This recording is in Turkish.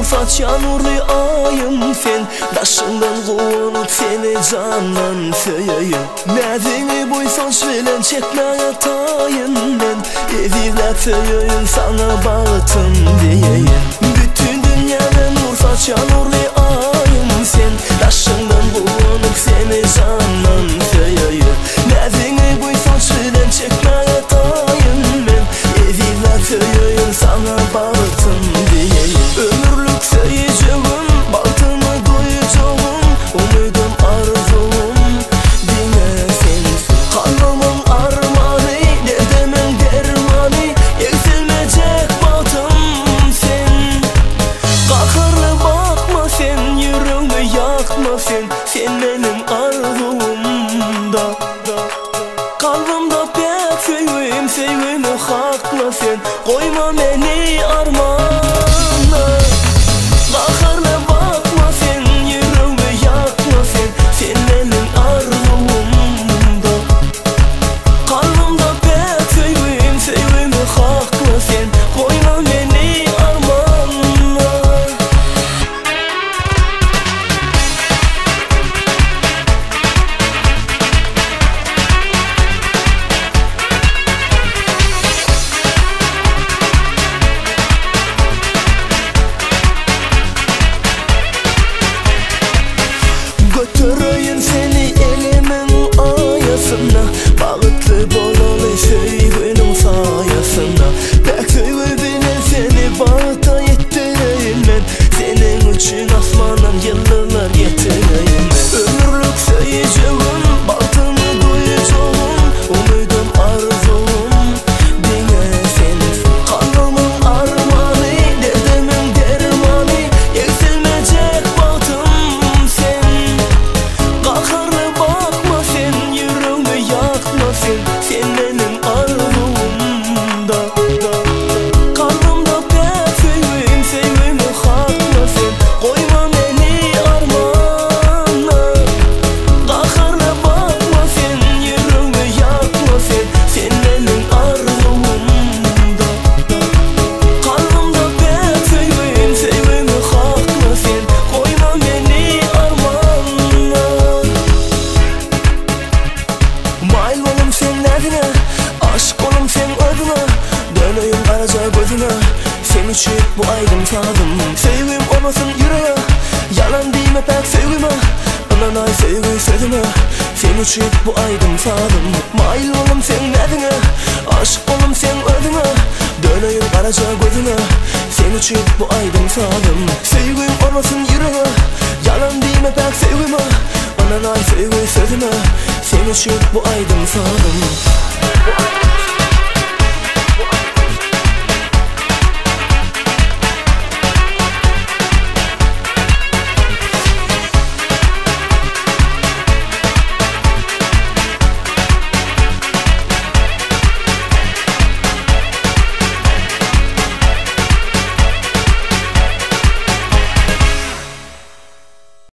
Urfaç yanurlu ayım sen, daşından kovunup seni candan söyeyim. Nezini boysan söylen çekme yatayım ben, evirler söyeyim sana bağıtım diyeyim. Bütün dünyanın Urfaç yanurlu ayım sen, daşından kovunup seni candan söyeyim. Nezini boysan söylen çekme yatayım ben, evirler söyeyim sana bağıtım diyeyim. Ömürlük söyleyeceğim, baltını koyacağım, umudum arzum dinle sensin. Kalbimın armağanı, derdimin dermanı, eksilmeyecek baltım sen. Kalkarlı bakma sen, yüreğimi yakma sen benim arzumda. Kalbimde pek sevgimi hakla sen, koyma beni armağana. Kalkarlı bakma sen, yüreğimi yakma sen benim arzumda. Kalbimde pek sevgimi hakla sen, koyma beni armağana. Götüreyim seni elimin ayasına, bağıtlı bolalı sevginin sayasına. Pek sevgine seni bağıta yettireyim ben, senin için asmanım yıllar yetireyim ben. Ömürlük söyleyeceğim, baltını duyacağım, umudum arzum dinle sensin. Kalbimın armağanı, derdimin dermanı, eksilmeyecek baltım sen. Kalkarlı bakma sen, yüreğimi yakma sen benim arzumda. Kalbimde pek sevgimi hakla sen, koyma beni armağana. Kalkarlı bakma sen, yüreğimi yakma sen benim arzumda. Kalbimde pek sevgimi hakla sen, koyma beni armağana. Mail olum sen nedine, aşık olum sen adına, döneyim karaca gözüne, sen için bu aydın tadım. Sevgim olmasın yüreğe, yalan diyme pek sevgime, ananay sevgi sözüme, sen için bu aydın tadım. Mail olum sen nedine, aşık olum sen adına, döneyim karaca gözüne, sen için bu aydın tadım. Sevgim olmasın yüreğe, yalan diyme pek sevgime, ananay sevgi sözüme, sen için bu aydın tadım.